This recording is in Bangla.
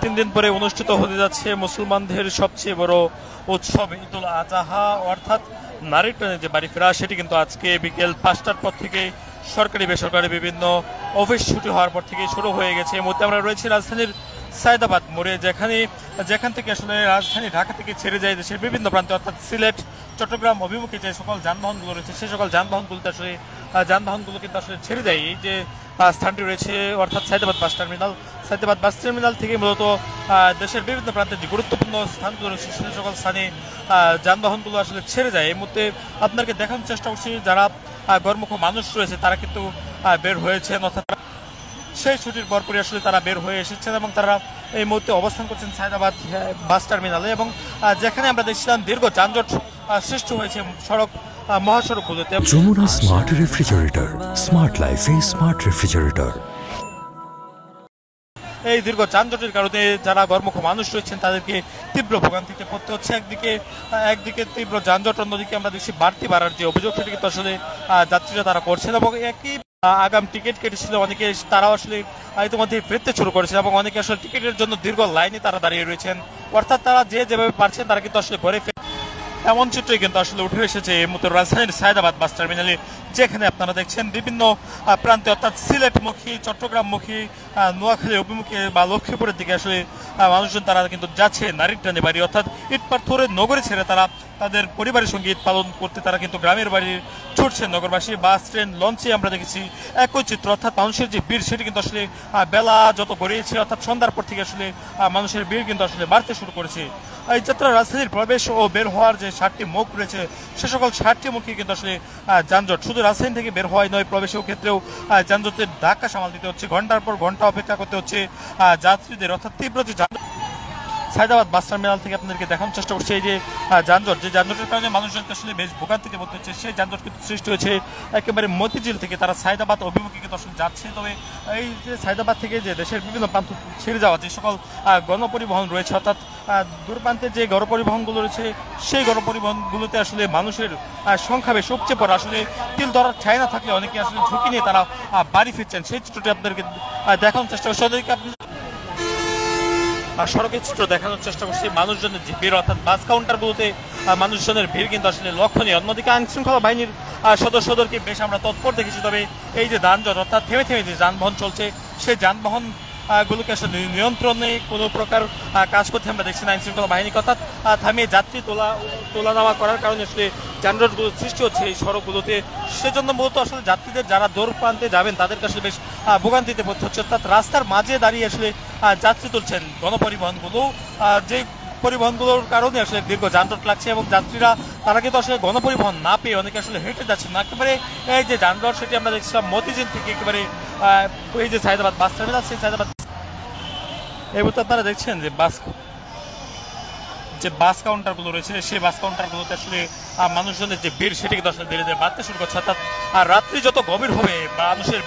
3 দিন পরে অনুষ্ঠিত হতে যাচ্ছে মুসলমানদের সবচেয়ে বড় উৎসব ঈদুল আজহা, অর্থাৎ নারী ট্রেনে যে বাড়ি ফেরা, সেটি কিন্তু আজকে বিকেল 5টার পর থেকে সরকারি বেসরকারি বিভিন্ন অফিস ছুটি হওয়ার পর থেকে শুরু হয়ে গেছে। এই মুহূর্তে আমরা রয়েছি রাজধানীর সায়দাবাদ মোড়ে, যেখান থেকে আসলে রাজধানী ঢাকা থেকে ছেড়ে যায় দেশের বিভিন্ন প্রান্তে, অর্থাৎ সিলেট চট্টগ্রাম অভিমুখে যে সকল যানবাহনগুলো রয়েছে সেই সকল যানবাহনগুলো কিন্তু আসলে ছেড়ে যায়। এই যে স্থানটি রয়েছে অর্থাৎ সায়দাবাদ বাস টার্মিনাল থেকে মূলত দেশের বিভিন্ন প্রান্তের যে গুরুত্বপূর্ণ স্থানগুলো রয়েছে সেই সকল স্থানে যানবাহনগুলো আসলে ছেড়ে যায়। এই মুহূর্তে আপনাকে দেখানোর চেষ্টা করছি যারা গরমুখ মানুষ রয়েছে তারা কিন্তু বের হয়েছেন, অর্থাৎ সেই ছুটির পরপরই আসলে তারা বের হয়ে এসেছেন এবং তারা এই মুহূর্তে অবস্থান করছেন সায়দাবাদ বাস টার্মিনালে। এবং যেখানে আমরা দেখছিলাম দীর্ঘ যানজট সৃষ্টি হয়েছে মহাসড়কগুলোতে। যমুনা স্মার্ট রেফ্রিজারেটর, স্মার্ট লাইফে স্মার্ট রেফ্রিজারেটর। এই দীর্ঘ যানজটের কারণে যারা গরমুখ মানুষ রয়েছেন তাদেরকে তীব্র ভোগান্তিতে পড়তে হচ্ছে। একদিকে তীব্র যানজট, অন্যদিকে আমরা দেখছি বাড়তি ভাড়ার যে অভিযোগ সেটি কিন্তু আসলে যাত্রীরা তারা করছেন এবং একই আগাম টিকিট কেটেছিল অনেকে, তারাও আসলে ইতিমধ্যে ফিরতে শুরু করেছেন এবং অনেকে আসলে টিকিটের জন্য দীর্ঘ লাইনে তারা দাঁড়িয়ে রয়েছেন। অর্থাৎ তারা যেভাবে পারছেন তারা কিন্তু আসলে ঘরে এমন চিত্রই কিন্তু আসলে উঠে এসেছে এই মুহূর্তে রাজধানীর সায়দাবাদ বাস টার্মিনালে, যেখানে আপনারা দেখছেন বিভিন্ন প্রান্তে অর্থাৎ সিলেটমুখী, চট্টগ্রামমুখী, নোয়াখালী অভিমুখী বা লক্ষ্মীপুরের দিকে আসলে মানুষজন তারা কিন্তু যাচ্ছে নারীর টানে বাড়ি, অর্থাৎ ইট পাথরের নগরে ছেড়ে তারা তাদের পরিবারের সঙ্গে ঈদ পালন করতে তারা কিন্তু গ্রামের বাড়ি ছুটছেন নগরবাসী। বাস ট্রেন লঞ্চে আমরা দেখেছি একই চিত্র, অর্থাৎ মানুষের যে ভিড় সেটি কিন্তু আসলে বেলা যত গড়িয়েছে অর্থাৎ সন্ধ্যার পর থেকে আসলে মানুষের ভিড় কিন্তু আসলে বাড়তে শুরু করেছে। এই যাত্রা রাজধানীর প্রবেশ ও বের হওয়ার যে 7টি মুখ রয়েছে সে সকল 7টি মুখে কিন্তু আসলে যানজট, শুধু রাজধানী থেকে বের হওয়াই নয়, প্রবেশের ক্ষেত্রেও যানজটের ধাক্কা সামাল দিতে হচ্ছে, ঘন্টার পর ঘন্টা অপেক্ষা করতে হচ্ছে যাত্রীদের। অর্থাৎ তীব্র যে সায়দাবাদ বাস টার্মিনাল থেকে আপনাদেরকে দেখানোর চেষ্টা করছে এই যে যানজটের কারণে মানুষজনকে আসলে বেশ ভোগান্তিতে পড়তে হচ্ছে। সেই যানজট কিন্তু সৃষ্টি হয়েছে একেবারে মতিঝিল থেকে, তারা সায়দাবাদ অভিমুখে কিন্তু আসলে যাচ্ছে। তবে এই যে সায়দাবাদ থেকে যে দেশের বিভিন্ন প্রান্ত ছেড়ে যাওয়া যে সকল গণপরিবহন রয়েছে, অর্থাৎ দূরপ্রান্তের যে গণপরিবহনগুলো রয়েছে সেই গণপরিবহনগুলোতে আসলে মানুষের সংখ্যা বেশ উপচে পড়া, আসলে তিল ধরার ছায় না থাকলে অনেকে আসলে ঝুঁকি নিয়ে তারা বাড়ি ফিরছেন। সেই চিত্রটি আপনাদেরকে দেখানোর চেষ্টা করছে, আপনি সড়কের চিত্র দেখানোর চেষ্টা করছি। মানুষজনের যে ভিড়, অর্থাৎ বাস কাউন্টারগুলোতে মানুষজনের ভিড় কিন্তু আসলে লক্ষণীয়। অন্যদিকে আইন শৃঙ্খলা বাহিনীর সদস্যদেরকে বেশ আমরা তৎপর দেখেছি। তবে এই যে যানজট, অর্থাৎ থেমে থেমে যে যানবাহন চলছে সেই যানবাহন গুলোকে আসলে নিয়ন্ত্রণে কোনো প্রকার কাজ করতে আমরা দেখছি না আইন শৃঙ্খলা বাহিনী, অর্থাৎ থামিয়ে যাত্রী তোলা নামা করার কারণে আসলে যানজটগুলো সৃষ্টি হচ্ছে এই সড়কগুলোতে। সেজন্য মূলত আসলে যাত্রীদের যারা দূর প্রান্তে যাবেন তাদেরকে আসলে বেশ ভোগান্তিতে পড়তে হচ্ছে, অর্থাৎ রাস্তার মাঝে দাঁড়িয়ে আসলে যাত্রী তুলছেন গণপরিবহনগুলো, যে পরিবহনগুলোর কারণে আসলে দীর্ঘ যানজট লাগছে এবং যাত্রীরা তারা কিন্তু আসলে গণপরিবহন না পেয়ে অনেকে আসলে হেঁটে যাচ্ছেন না। একেবারে এই যে যানজট সেটি আমরা দেখছিলাম মতিঝিল থেকে একেবারে এই যে সায়দাবাদ বাস টার্মিনাল, সেই সায়দাবাদ এই মুহূর্তে আপনারা দেখছেন যে বাস কাউন্টারগুলো রয়েছে সেই বাস কাউন্টারগুলোতে আসলে মানুষজনের যে ভিড় সেটি কিন্তু আসলে ধীরে ধীরে বাড়তে শুরু করছে, অর্থাৎ রাত্রি যত গভীর হবে মানুষের